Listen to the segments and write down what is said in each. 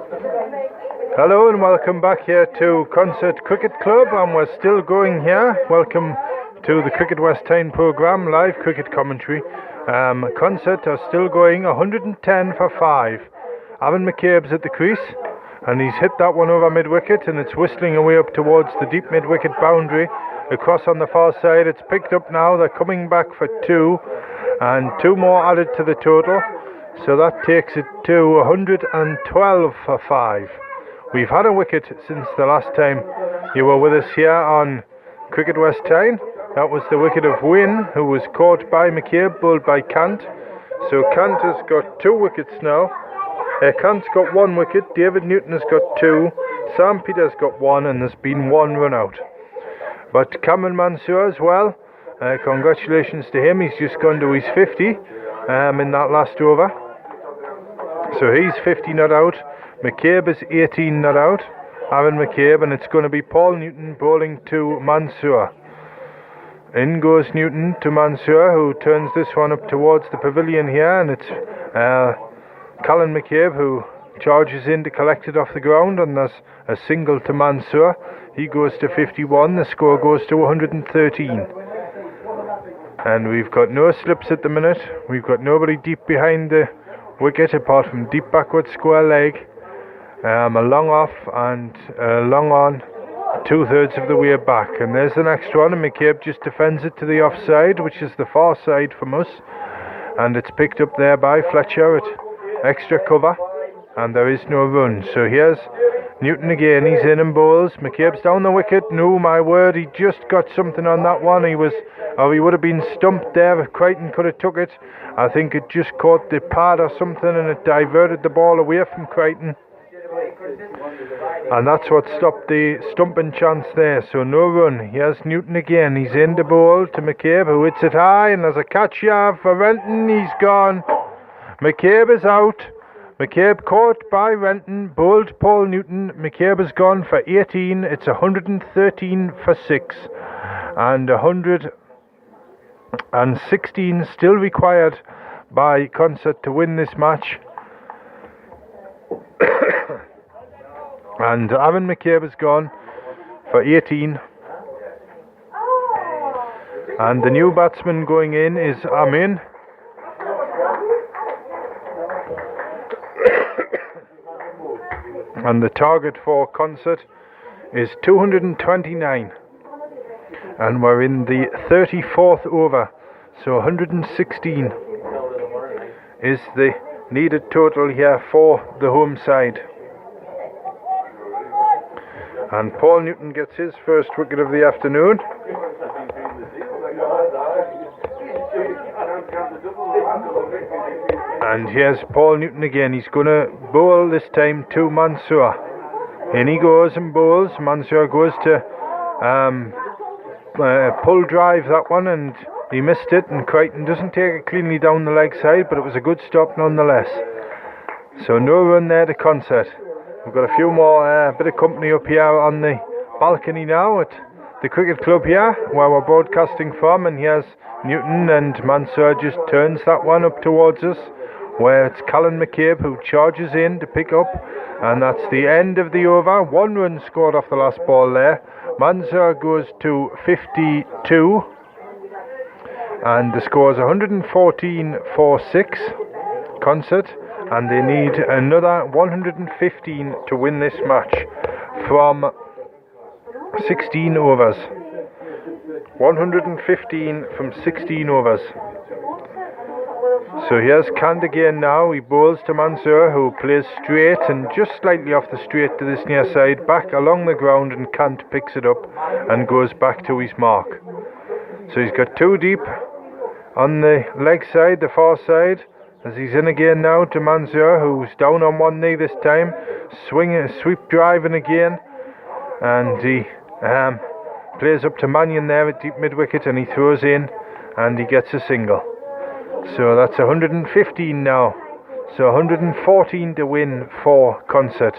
Hello and welcome back here to Consett Cricket Club, and we're still going here. Welcome to the Cricket West Tyne programme, live cricket commentary. Consett are still going 110 for 5. Avon McCabe's at the crease and he's hit that one over mid-wicket, and it's whistling away up towards the deep mid-wicket boundary. Across on the far side, it's picked up now. They're coming back for 2, and 2 more added to the total. So that takes it to 112 for 5. We've had a wicket since the last time you were with us here on Cricket West Tyne. That was the wicket of Wynne, who was caught by McCabe, bowled by Cant. So Cant has got 2 wickets now. Cant's got 1 wicket, David Newton has got 2, Sam Peters got 1, and there's been 1 run out. But Cameron Mansour as well, congratulations to him. He's just gone to his 50 in that last over. So he's 50 not out. McCabe is 18 not out, Aaron McCabe, and it's going to be Paul Newton bowling to Mansour. In goes Newton to Mansour, who turns this one up towards the pavilion here, and it's Colin McCabe who charges in to collect it off the ground, and there's a single to Mansour. He goes to 51, the score goes to 113. And we've got no slips at the minute. We've got nobody deep behind the wicket apart from deep backward square leg. A long off and a long on, 2/3 of the way back. And there's the next one, and McCabe just defends it to the offside, which is the far side from us. And it's picked up there by Fletcher at extra cover, and there is no run. So here's Newton again. He's in and bowls. McCabe's down the wicket. No, my word, he just got something on that one. He would have been stumped there if Crichton could have took it. I think it just caught the pad or something, and it diverted the ball away from Crichton. And that's what stopped the stumping chance there. So no run. Here's Newton again. He's in the bowl to McCabe, who hits it high, and there's a catch here for Renton. He's gone. McCabe is out. McCabe caught by Renton, bowled Paul Newton. McCabe has gone for 18. It's 113 for 6. And 116 still required by Consett to win this match. And Aaron McCabe has gone for 18. And the new batsman going in is Amin. And the target for Consett is 229. And we're in the 34th over. So 116 is the needed total here for the home side. And Paul Newton gets his first wicket of the afternoon. And here's Paul Newton again. He's going to bowl this time to Mansour. In he goes and bowls. Mansour goes to pull drive that one, and he missed it, and Crichton doesn't take it cleanly down the leg side, but it was a good stop nonetheless. So no run there to Consett. We've got a few more bit of company up here on the balcony now at the cricket club here where we're broadcasting from, and here's Newton, and Mansour just turns that one up towards us, where it's Colin McCabe who charges in to pick up, and that's the end of the over. 1 run scored off the last ball there. Mansour goes to 52, and the score is 114 for 6 Consett, and they need another 115 to win this match from 16 overs. 115 from 16 overs. So here's Cant again now. He bowls to Mansour, who plays straight and just slightly off the straight to this near side, back along the ground, and Cant picks it up and goes back to his mark. So he's got 2 deep on the leg side, the far side, as he's in again now to Mansour, who's down on one knee this time, sweep driving again, and he plays up to Mannion there at deep mid-wicket, and he throws in and he gets a single. So that's 115 now. So 114 to win for Consett.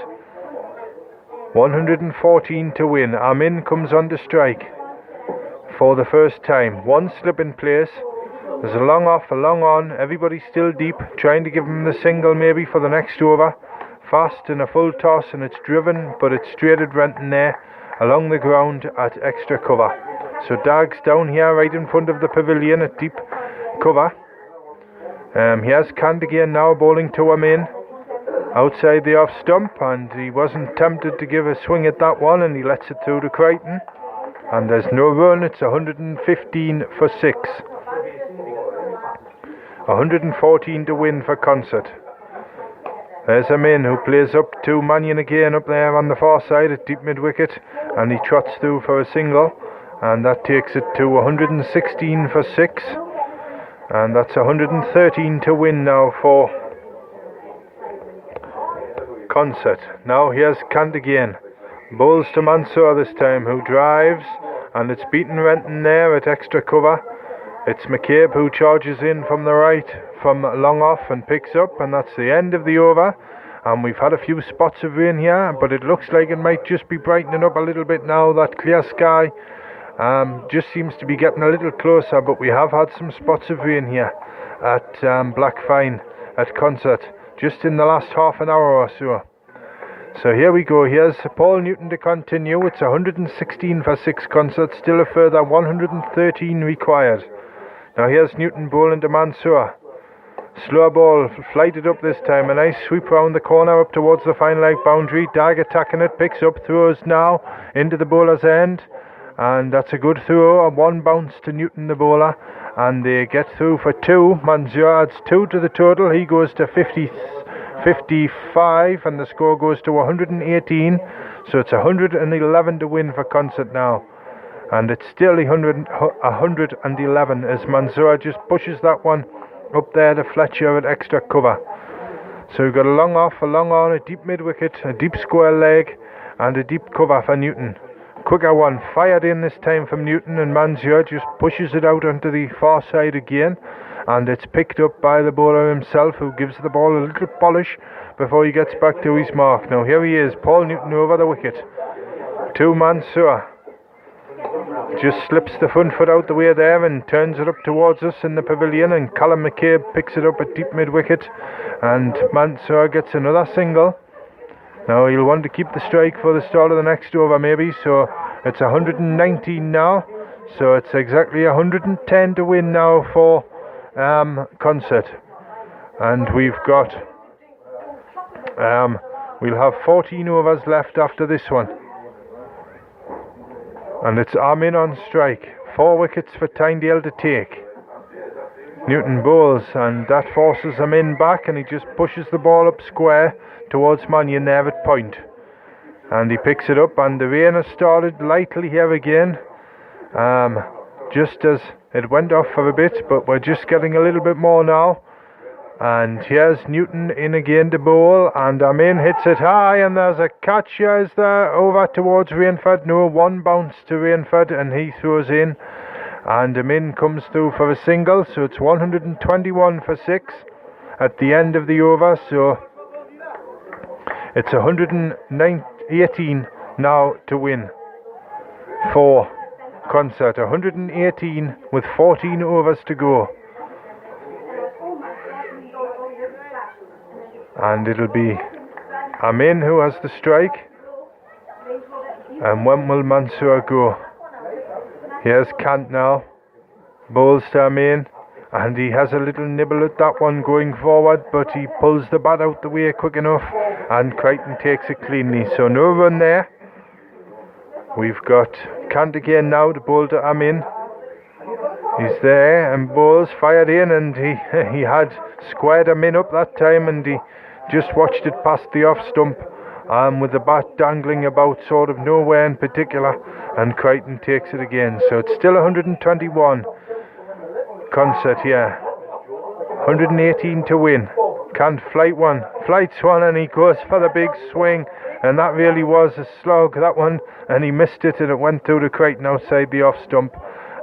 114 to win. Amin comes on to strike for the first time. 1 slip in place. There's a long off, a long on. Everybody's still deep, trying to give him the single maybe for the next over fast in a full toss, and it's driven, but it's straight at Renton there along the ground at extra cover. So Dag's down here right in front of the pavilion at deep cover. Here's Cant again now, bowling to him in outside the off stump, and he wasn't tempted to give a swing at that one, and he lets it through to Crichton, and there's no run. It's 115 for 6. 114 to win for Consett. There's a min who plays up to Mannion again up there on the far side at deep mid wicket, and he trots through for a single, and that takes it to 116 for 6, and that's 113 to win now for Consett. Now here's Cant again, bowls to Mansour this time, who drives, and it's beaten Renton there at extra cover. It's McCabe who charges in from the right from long off and picks up, and that's the end of the over. And we've had a few spots of rain here, but it looks like it might just be brightening up a little bit now. That clear sky just seems to be getting a little closer, but we have had some spots of rain here at Blackfine at Consett just in the last half an hour or so. So here we go. Here's Paul Newton to continue. It's 116 for 6 Consett, still a further 113 required. Now here's Newton bowling to Mansour. Slow ball, flighted up this time. A nice sweep round the corner up towards the fine leg boundary. Dag attacking it, picks up, throws now into the bowler's end. And that's a good throw. A one bounce to Newton the bowler. And they get through for 2. Mansour adds 2 to the total. He goes to 55 and the score goes to 118. So it's 111 to win for Consett now. And it's still 111 as Mansour just pushes that one up there to Fletcher at extra cover. So we've got a long off, a long on, a deep mid wicket, a deep square leg, and a deep cover for Newton. Quicker one fired in this time from Newton, and Mansour just pushes it out onto the far side again, and it's picked up by the bowler himself, who gives the ball a little polish before he gets back to his mark. Now here he is, Paul Newton over the wicket to Mansour. Just slips the front foot out the way there and turns it up towards us in the pavilion, and Callum McCabe picks it up at deep mid wicket, and Mansour gets another single. Now he'll want to keep the strike for the start of the next over maybe, so it's 119 now, so it's exactly 110 to win now for Consett. And we've got we'll have 14 overs left after this one. And it's Armin on strike. 4 wickets for Tynedale to take. Newton bowls, and that forces him in back, and he just pushes the ball up square towards Mannion there at point. And he picks it up, and the rain has started lightly here again. Just as it went off for a bit, but we're just getting a little bit more now. And here's Newton in again to bowl, and Amin hits it high, and there's a catch. Here's there over towards Rainford. No, one bounce to Rainford, and he throws in, and Amin comes through for a single, so it's 121 for 6 at the end of the over. So it's 118 now to win for Consett. 118 with 14 overs to go. And it'll be Amin who has the strike. And when will Mansour go? Here's Cant now. Bowls to Amin. And he has a little nibble at that one going forward, but he pulls the bat out the way quick enough, and Crichton takes it cleanly. So no run there. We've got Cant again now to bowl to Amin. He's there and bowls, fired in, and he had squared Amin up that time, and he just watched it past the off stump with the bat dangling about sort of nowhere in particular, and Crichton takes it again. So it's still 121 Consett here. 118 to win. Can't flights one, and he goes for the big swing, and that really was a slog, that one, and he missed it, and it went through to Crichton outside the off stump,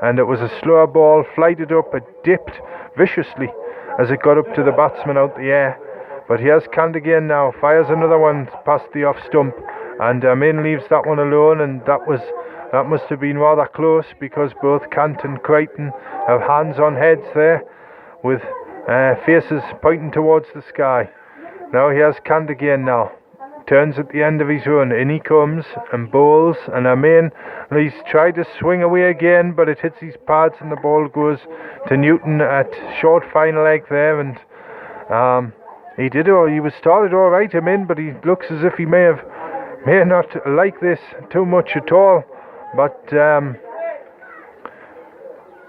and it was a slower ball, flighted up, it dipped viciously as it got up to the batsman out the air. But here's Cant again now, fires another one past the off stump, and Amin leaves that one alone, and that must have been rather close, because both Cant and Crichton have hands on heads there, with faces pointing towards the sky. Now here's Cant again now. turns at the end of his run. In he comes and bowls, and Amin, he's tried to swing away again, but it hits his pads and the ball goes to Newton at short final leg there, and he was started all right, Amin, but he looks as if he may not like this too much at all. But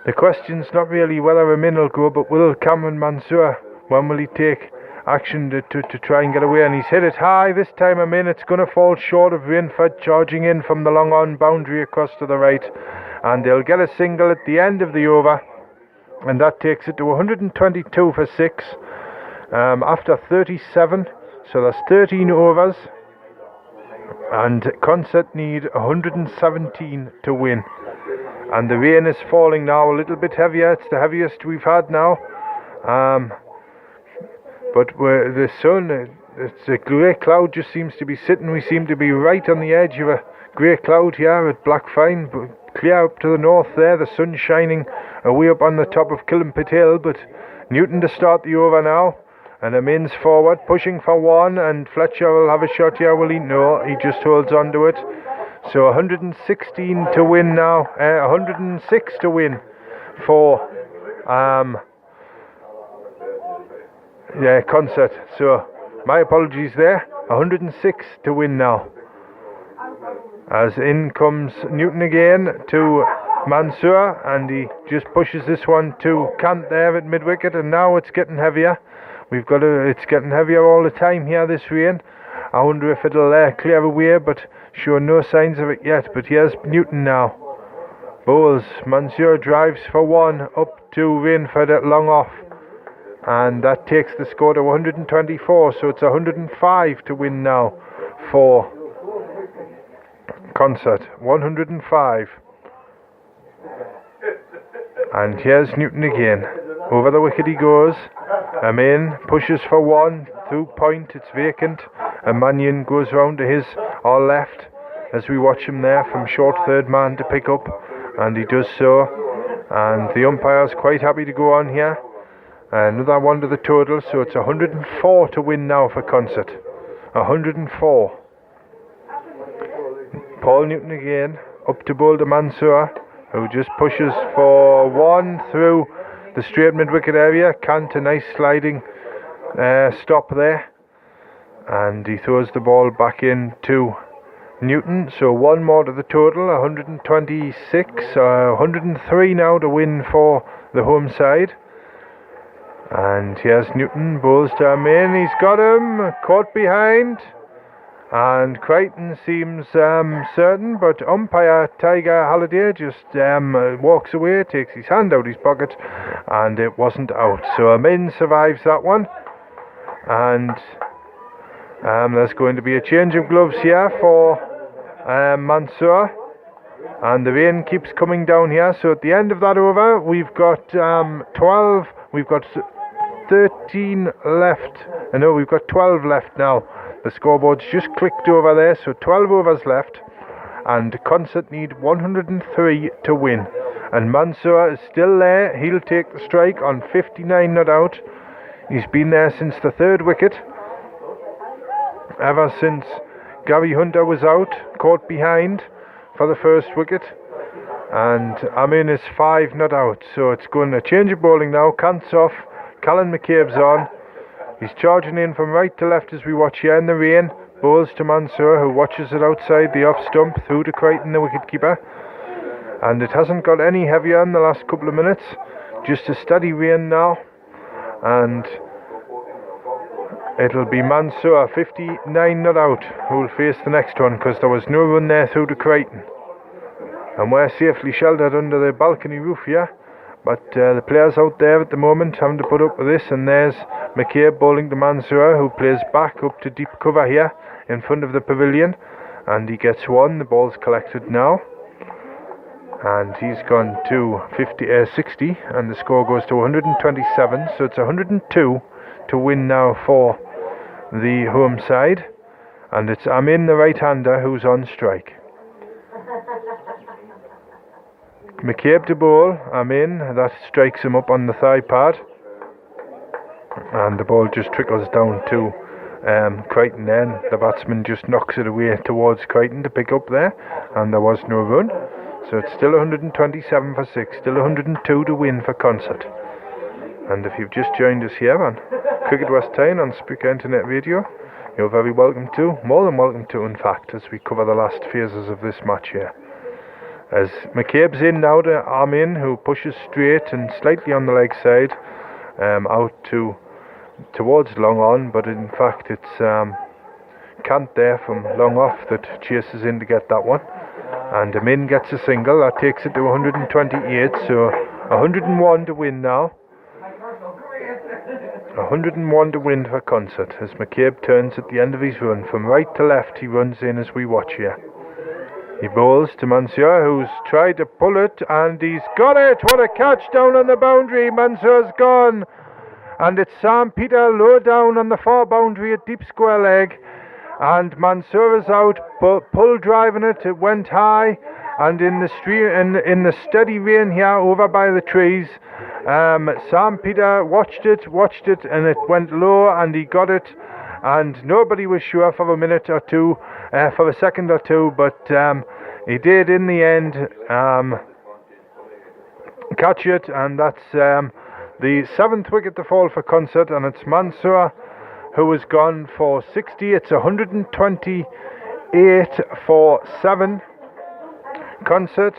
the question's not really whether Amin will go, but will Cameron Mansour, when will he take action to try and get away? And he's hit it high this time. Amin, it's going to fall short of Rainford charging in from the long on boundary across to the right, and they'll get a single at the end of the over, and that takes it to 122 for 6 after 37. So that's 13 overs, and Consett need 117 to win. And the rain is falling now, a little bit heavier. It's the heaviest we've had now. But the sun, it's a grey cloud just seems to be sitting. We seem to be right on the edge of a grey cloud here at Blackfine, but clear up to the north there. The sun's shining away up on the top of Killimpit Hill. But Newton to start the over now. And Amin's forward, pushing for one, and Fletcher will have a shot here, will he? No, he just holds on to it. So 116 to win now, 106 to win for Consett. So my apologies there, 106 to win now. As in comes Newton again to Mansour, and he just pushes this one to Kant there at mid-wicket, and now it's getting heavier. It's getting heavier all the time here, this rain. I wonder if it'll clear away, but sure, no signs of it yet. But here's Newton now. Bowls. Mansour drives for one up to Rainford at long off, and that takes the score to 124. So it's 105 to win now for Consett. 105. And here's Newton again. Over the wicket he goes. Amin pushes for one through point. It's vacant. And Mannion goes round to his or left as we watch him there from short third man to pick up, and he does so. And the umpire's quite happy to go on here. Another one to the total, so it's 104 to win now for Consett. 104. Paul Newton again, up to bowl to Mansour, who just pushes for one through the straight mid-wicket area. Kant, a nice sliding stop there, and he throws the ball back in to Newton. So one more to the total, 126, 103 now to win for the home side. And here's Newton, bowls to Amin, he's got him, caught behind, and Crichton seems certain, but umpire Tiger Halliday just walks away, takes his hand out his pocket, and it wasn't out. So Amin survives that one, and there's going to be a change of gloves here for Mansour, and the rain keeps coming down here. So at the end of that over, we've got 13 left. No, we've got 12 left now. The scoreboard's just clicked over there, so 12 overs left, and Consett need 103 to win. And Mansour is still there. He'll take the strike on 59 not out. He's been there since the third wicket, ever since Gary Hunter was out, caught behind for the first wicket. And Amin is 5 not out, so it's going to change of bowling now. Kant's off, Callan McCabe's on. He's charging in from right to left as we watch here in the rain. Bowls to Mansour, who watches it outside the off stump, through to Crichton, the wicketkeeper. And it hasn't got any heavier in the last couple of minutes. Just a steady rain now. And it'll be Mansour, 59 not out, who will face the next one, because there was no run there through to Crichton. And we're safely sheltered under the balcony roof here. But the players out there at the moment having to put up with this, and there's McCabe bowling to Mansour, who plays back up to deep cover here in front of the pavilion, and he gets one. The ball's collected now, and he's gone to 60, and the score goes to 127, so it's 102 to win now for the home side, and it's Amin, the right-hander, who's on strike. McCabe to bowl, Amin, that strikes him up on the thigh pad, and the ball just trickles down to Crichton then. The batsman just knocks it away towards Crichton to pick up there, and there was no run. So it's still 127 for 6, still 102 to win for Consett. And if you've just joined us here on Cricket West Tyne on Spreaker Internet Radio, you're very welcome to, more than welcome to in fact, as we cover the last phases of this match here. As McCabe's in now to Armin, who pushes straight and slightly on the leg side, out towards long on, but in fact it's Kant there from long off that chases in to get that one. And Amin gets a single, that takes it to 128, so 101 to win now. 101 to win for Consett as McCabe turns at the end of his run. From right to left he runs in as we watch here. He bowls to Mansour, who's tried to pull it, and he's got it! What a catch down on the boundary! Mansour's gone! And it's Sam Peter low down on the far boundary at deep square leg. And Mansour is out, pull driving it, it went high, and in the steady rain here over by the trees, Sam Peter watched it, and it went low, and he got it, and nobody was sure for a minute or two, for a second or two, but he did in the end catch it, and that's the 7th wicket to fall for Consett, and it's Mansour who has gone for 60. It's 128 for 7 Consett,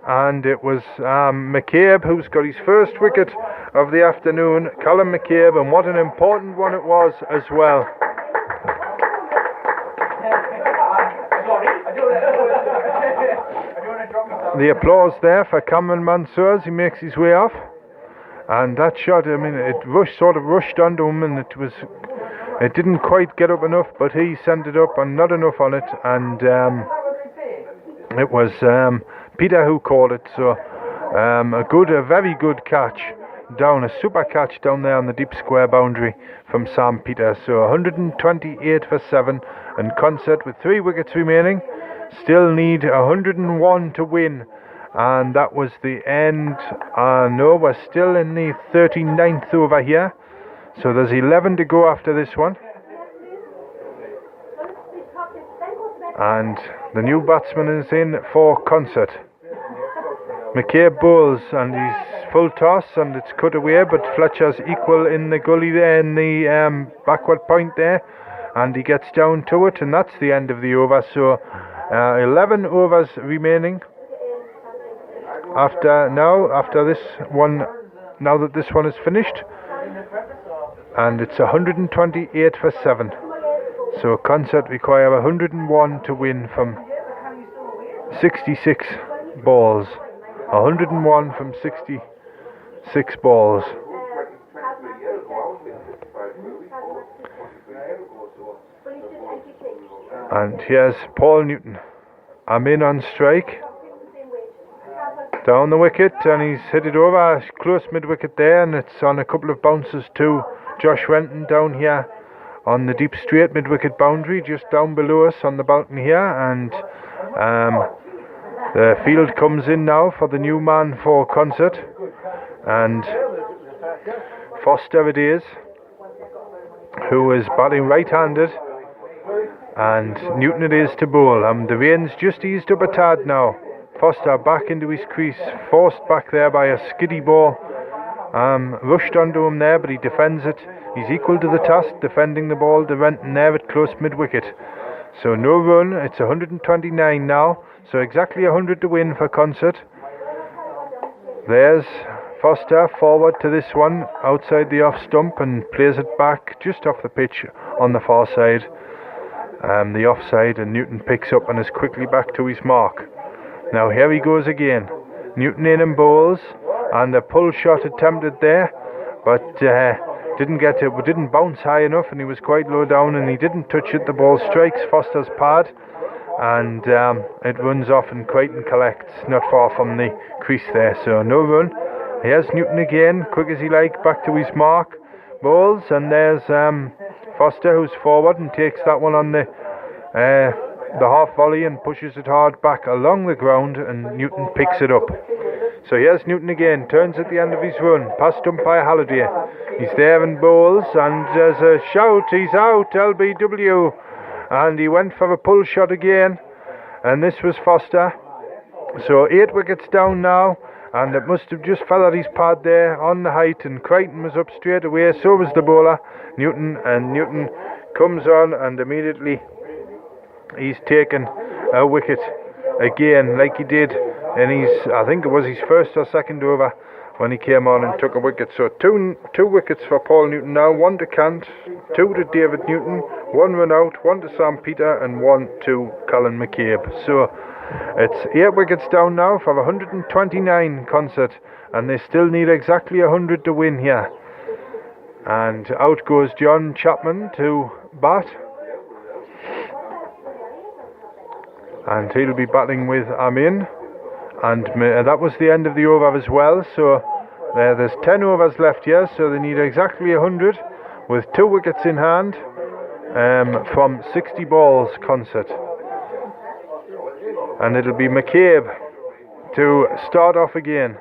and it was McCabe who's got his first wicket of the afternoon, Callum McCabe, and what an important one it was as well. The applause there for Cameron Mansour as he makes his way off. And that shot, I mean, it sort of rushed onto him, and it didn't quite get up enough, but he sent it up and not enough on it, and it was Peter who caught it. So a very good catch down, a super catch down there on the deep square boundary from Sam Peter. So 128 for 7, and Consett with 3 wickets remaining still need 101 to win. And that was the end. No, we're still in the 39th over here. So there's 11 to go after this one. And the new batsman is in for Consett. McCabe bowls, and he's full toss, and it's cut away, but Fletcher's equal in the gully there, in the backward point there. And he gets down to it, and that's the end of the over. So 11 overs remaining. After this one, now that this one is finished, and it's 128 for 7. So Consett require 101 to win from 66 balls. 101 from 66 balls. And here's Paul Newton. I'm in on strike. Down the wicket, and he's hit it over close mid-wicket there, and it's on a couple of bounces to Josh Renton down here on the deep straight mid-wicket boundary, just down below us on the balcony here. And the field comes in now for the new man for Consett, and Foster it is, who is batting right-handed, and Newton it is to bowl. The rain's just eased up a tad now. Foster back into his crease, forced back there by a skiddy ball. Rushed onto him there, but he defends it. He's equal to the task, defending the ball to Renton there at close mid-wicket. So no run, it's 129 now, so exactly 100 to win for Consett. There's Foster forward to this one, outside the off stump, and plays it back just off the pitch on the far side. The offside, and Newton picks up and is quickly back to his mark. Now here he goes again. Newton in and bowls, and the pull shot attempted there, but didn't bounce high enough, and he was quite low down, and he didn't touch it. The ball strikes Foster's pad, and it runs off, and Crichton collects not far from the crease there. So no run. Here's Newton again, quick as he like, back to his mark, bowls, and there's Foster, who's forward and takes that one on the half volley and pushes it hard back along the ground, and Newton picks it up. So here's Newton again, turns at the end of his run, past umpire Halliday. He's there and bowls, and there's a shout, he's out, LBW. And he went for a pull shot again, and this was Foster. So 8 wickets down now, and it must have just fell at his pad there on the height, and Crichton was up straight away, so was the bowler, Newton, and Newton comes on, and immediately he's taken a wicket again, like he did in his, I think it was his first or second over when he came on and took a wicket. So two wickets for Paul Newton now, 1 to Kant, 2 to David Newton, 1 run out, 1 to Sam Peter, and 1 to Colin McCabe. So it's 8 wickets down now for 129 Consett, and they still need exactly 100 to win here. And out goes John Chapman to bat, and he'll be batting with Amin, and that was the end of the over as well. So there's 10 overs left here, so they need exactly 100 with 2 wickets in hand from 60 balls, Consett. And it'll be McCabe to start off again.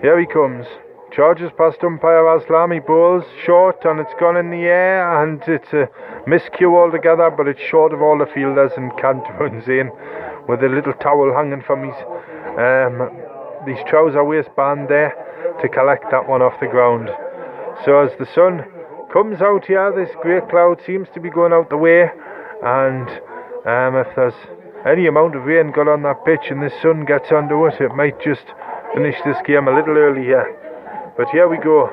Here he comes, charges past umpire Aslam, he bowls short, and it's gone in the air, and it's a miscue altogether, but it's short of all the fielders, and Kant runs in with a little towel hanging from his trouser waistband there to collect that one off the ground. So as the sun comes out here, this grey cloud seems to be going out the way, and if there's any amount of rain got on that pitch and the sun gets onto it, it might just finish this game a little early here. But here we go.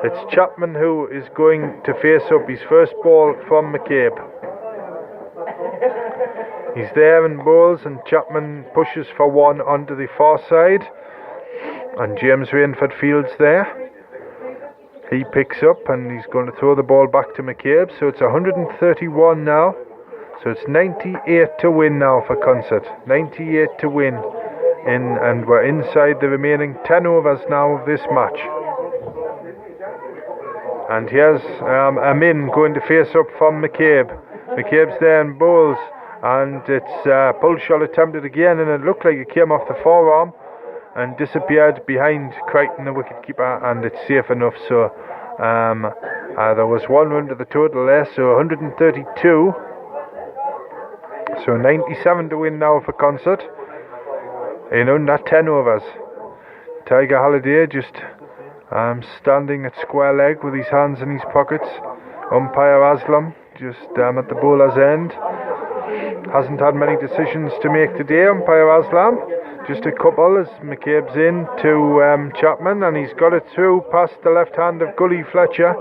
It's Chapman who is going to face up his first ball from McCabe. He's there and bowls, and Chapman pushes for 1 onto the far side, and James Rainford fields there. He picks up, and he's going to throw the ball back to McCabe. So it's 131 now. So it's 98 to win now for Consett. 98 to win. And we're inside the remaining 10 overs now of this match. And here's Amin going to face up from McCabe. McCabe's there and bowls, and it's a pull shot attempted again, and it looked like it came off the forearm and disappeared behind Crichton, the wicketkeeper, and it's safe enough. So there was 1 run to the total there, so 132. So 97 to win now for Consett in under 10 overs. Tiger Halliday just standing at square leg with his hands in his pockets. Umpire Aslam just at the bowler's end. Hasn't had many decisions to make today, Umpire Aslam. Just a couple as McCabe's in to Chapman, and he's got it through past the left hand of Gully Fletcher.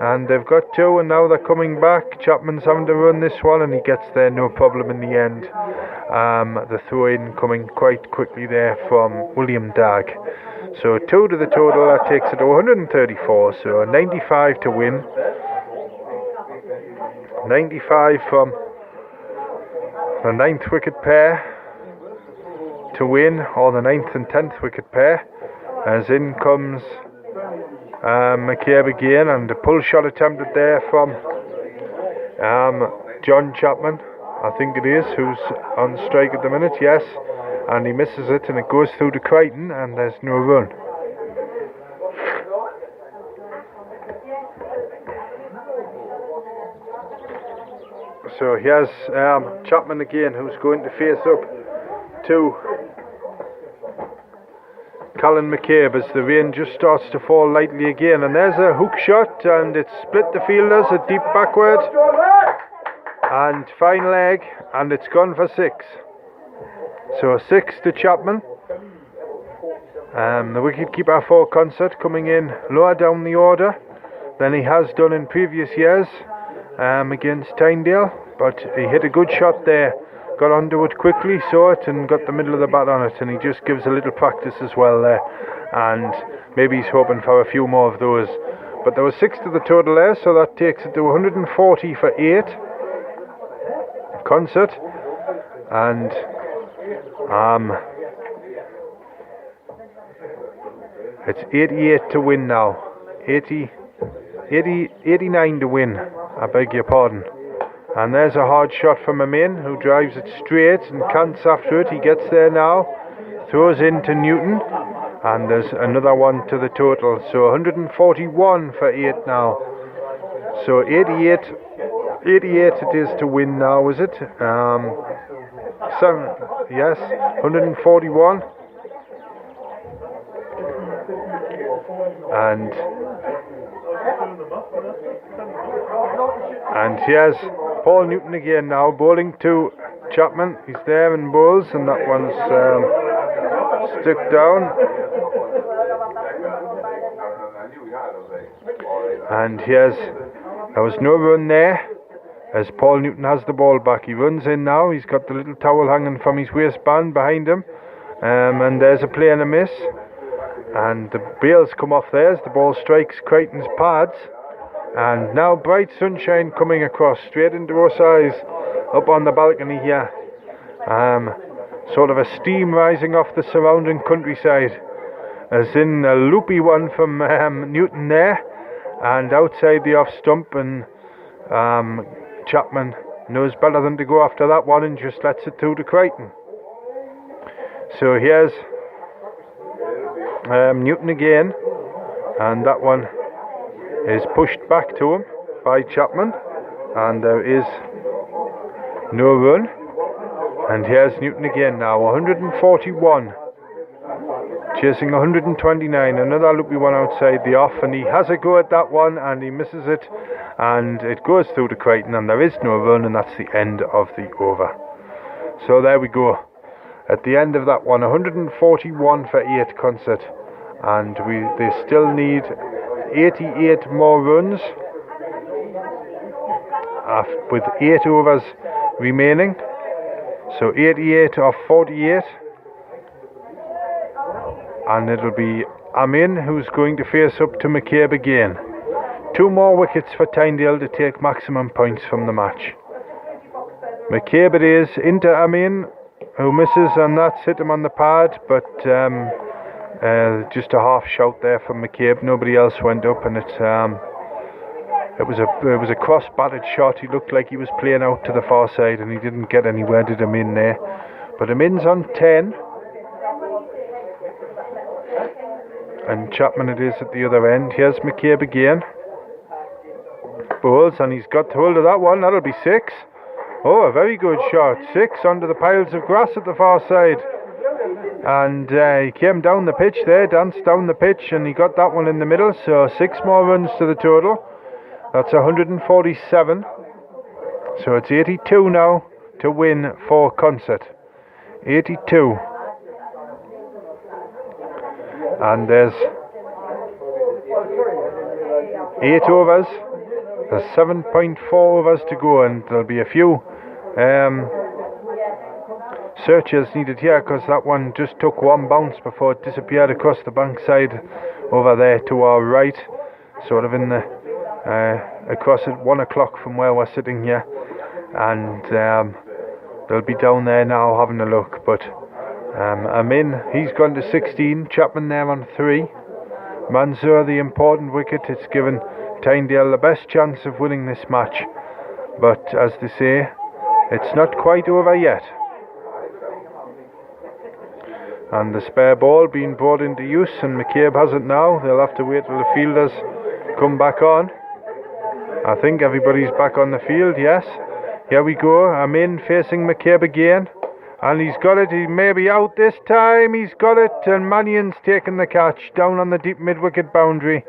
And they've got 2, and now they're coming back. Chapman's having to run this one, and he gets there no problem in the end. The throw-in coming quite quickly there from William Dagg. So 2 to the total, that takes it to 134, so 95 to win. 95 from the 9th wicket pair to win, or the 9th and 10th wicket pair, as in comes McCabe again, and the pull shot attempted there from John Chapman, I think it is, who's on strike at the minute, yes, and he misses it, and it goes through to Crichton, and there's no run. So here's Chapman again, who's going to face up to Colin McCabe as the rain just starts to fall lightly again, and there's a hook shot, and it's split the fielders, a deep backward, and fine leg, and it's gone for 6. So 6 to Chapman. The wicketkeeper for Consett coming in lower down the order than he has done in previous years against Tynedale, but he hit a good shot there. Got onto it quickly, saw it, and got the middle of the bat on it, and he just gives a little practice as well there, and maybe he's hoping for a few more of those. But there was 6 to the total there, so that takes it to 140 for 8 Consett, and it's 88 to win now. 89 to win, I beg your pardon. And there's a hard shot from Amin, who drives it straight and Kant's after it. He gets there now, throws in to Newton, and there's another one to the total, so 141 for 8 now. So 88 it is to win now, is it? 7, yes, 141. And here's Paul Newton again now, bowling to Chapman. He's there and bowls, and that one's stuck down. And there was no run there, as Paul Newton has the ball back. He runs in now. He's got the little towel hanging from his waistband behind him, and there's a play and a miss. And the bails come off there as the ball strikes Crichton's pads. And now bright sunshine coming across straight into us eyes up on the balcony here. Sort of a steam rising off the surrounding countryside, as in a loopy one from Newton there, and outside the off stump, and Chapman knows better than to go after that one and just lets it through to Crichton. So here's Newton again, and that one is pushed back to him by Chapman, and there is no run. And here's Newton again now, 141, chasing 129, another loopy one outside the off, and he has a go at that one and he misses it, and it goes through to Crichton, and there is no run, and that's the end of the over. So there we go, at the end of that one, 141 for 8 Consett, and they still need 88 more runs with 8 overs remaining. So 88 of 48, and it'll be Amin who's going to face up to McCabe again. 2 more wickets for Tynedale to take maximum points from the match. McCabe it is, into Amin, who misses, and that's hit him on the pad, but just a half shout there from McCabe. Nobody else went up, and it was a cross-batted shot. He looked like he was playing out to the far side, and he didn't get anywhere, did Amin there. But Amin's on 10, and Chapman it is at the other end. Here's McCabe again, bowls, and he's got hold of that one. That'll be 6. Oh, a very good shot. 6 under the piles of grass at the far side, and he came down the pitch there, danced down the pitch, and he got that one in the middle. So 6 more runs to the total. That's 147. So it's 82 now to win for Consett. 82. And there's 8 overs. There's 7.4 overs to go, and there'll be a few searches needed here, because that one just took one bounce before it disappeared across the bank side over there to our right, sort of in the across at 1 o'clock from where we're sitting here, and they'll be down there now having a look. But Amin, he's gone to 16, Chapman there on 3, Mansour the important wicket. It's given Tynedale the best chance of winning this match, but as they say, it's not quite over yet. And the spare ball being brought into use, and McCabe has it now. They'll have to wait till the fielders come back on. I think everybody's back on the field, yes. Here we go, Amin facing McCabe again, and he's got it. He may be out this time. He's got it, and Mannion's taken the catch down on the deep mid-wicket boundary,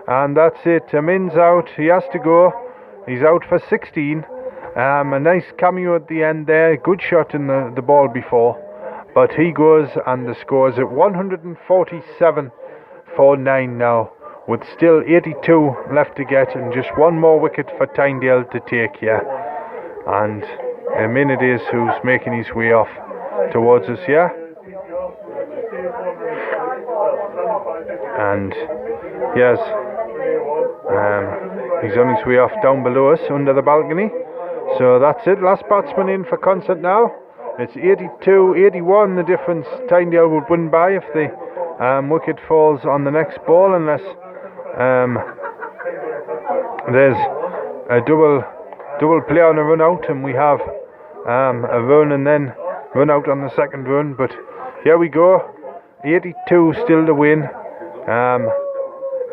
and that's it. Amin's out. He has to go. He's out for 16. A nice cameo at the end there. Good shot in the ball before, but he goes, and the score's at 147 for 9 now, with still 82 left to get, and just 1 more wicket for Tynedale to take here. And Amin it is who's making his way off towards us here. And yes, he's on his way off down below us under the balcony. So that's it, last batsman in for Consett now. It's 82-81 the difference. Tynedale would win by if the wicket falls on the next ball, unless there's a double play on a run out, and we have a run and then run out on the second run. But here we go, 82 still to win.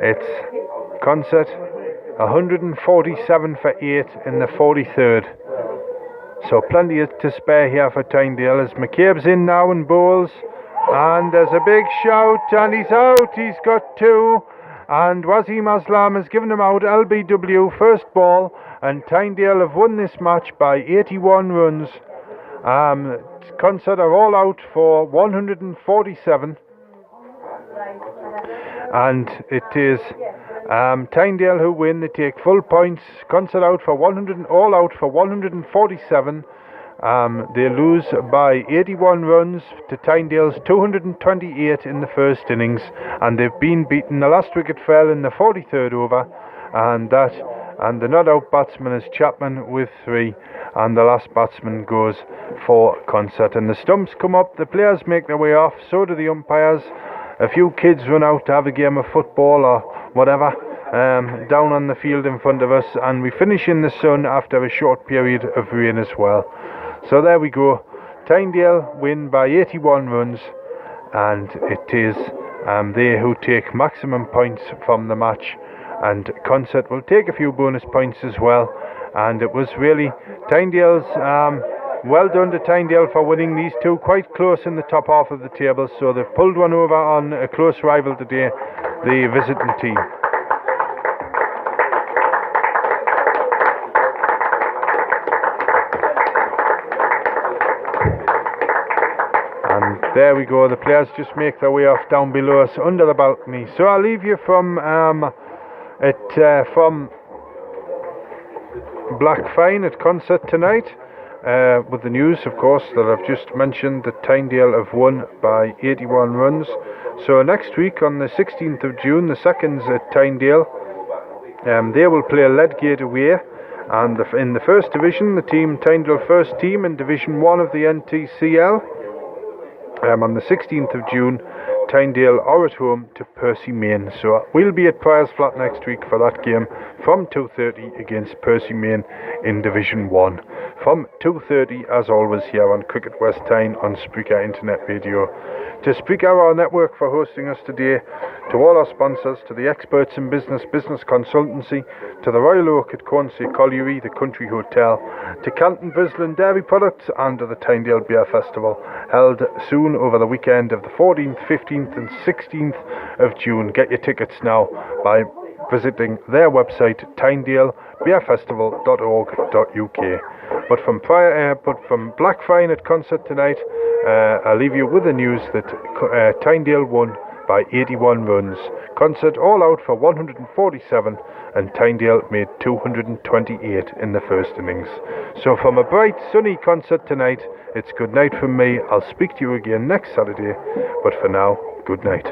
It's Consett 147 for 8 in the 43rd. So plenty to spare here for Tynedale as McCabe's in now and bowls. And there's a big shout and he's out. He's got 2. And Wasim Aslam has given him out. LBW first ball. And Tynedale have won this match by 81 runs. Consett are all out for 147. And it is Tynedale who win. They take full points. Consett out for 100, all out for 147. They lose by 81 runs to Tynedale's 228 in the first innings, and they've been beaten. The last wicket fell in the 43rd over, and the not-out batsman is Chapman with 3, and the last batsman goes for Consett. And the stumps come up. The players make their way off. So do the umpires. A few kids run out to have a game of football or whatever down on the field in front of us, and we finish in the sun after a short period of rain as well. So there we go. Tynedale win by 81 runs, and it is they who take maximum points from the match, and Consett will take a few bonus points as well. And it was really Tynedale's well done to Tynedale for winning these two quite close in the top half of the table. So they've pulled one over on a close rival today, the visiting team. And there we go, the players just make their way off down below us under the balcony. So I'll leave you from Blackfine at Consett tonight. With the news, of course, that I've just mentioned, that Tynedale have won by 81 runs. So next week on the 16th of June, the seconds at Tynedale, they will play Ledgate away. And in the first division, the team Tynedale first team in Division 1 of the NTCL. On the 16th of June, Tynedale are at home to Percy Main. So we'll be at Priors Flat next week for that game from 2:30 against Percy Main in Division 1. From 2:30 as always here on Cricket West Tyne on Spreaker Internet Radio. To Spreaker, our network, for hosting us today, to all our sponsors, to the experts in business consultancy, to the Royal Oak at Consett Colliery, the Country Hotel, to Canton Brislin Dairy Products, and to the Tynedale Beer Festival, held soon over the weekend of the 14th, 15th and 16th of June. Get your tickets now by visiting their website, tynedalebeerfestival.org.uk. But from Blackfine at Consett tonight, I'll leave you with the news that Tynedale won by 81 runs. Consett all out for 147, and Tynedale made 228 in the first innings. So from a bright, sunny Consett tonight, it's good night from me. I'll speak to you again next Saturday, but for now, good night.